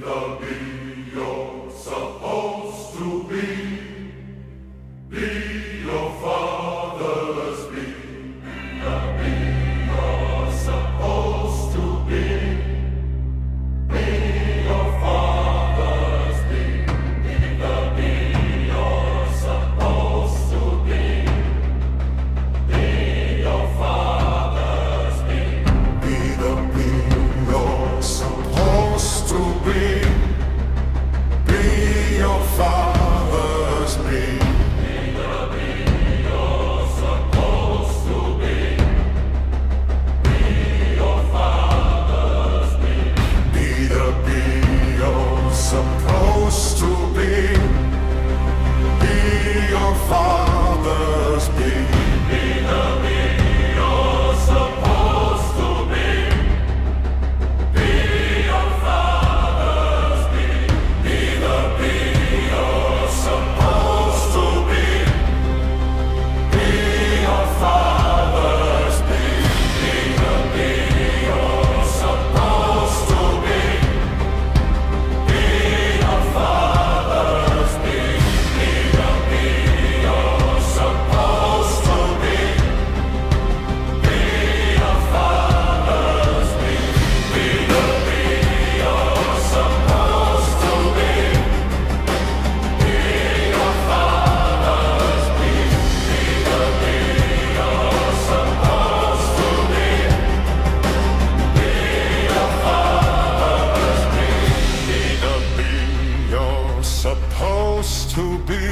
the bee you're supposed to be. Be your father's bee. Be the bee you're supposed to be. Be your father's bee. Be the bee you're supposed to be. Be your father's bee. Be the bee you're supposed to be. Be your father's bee. Supposed to be your father's bee. Be the bee you're supposed to be. Be your father's bee. Be the bee you're supposed to be. Be your father's bee. Be the bee you're supposed to be. Supposed to be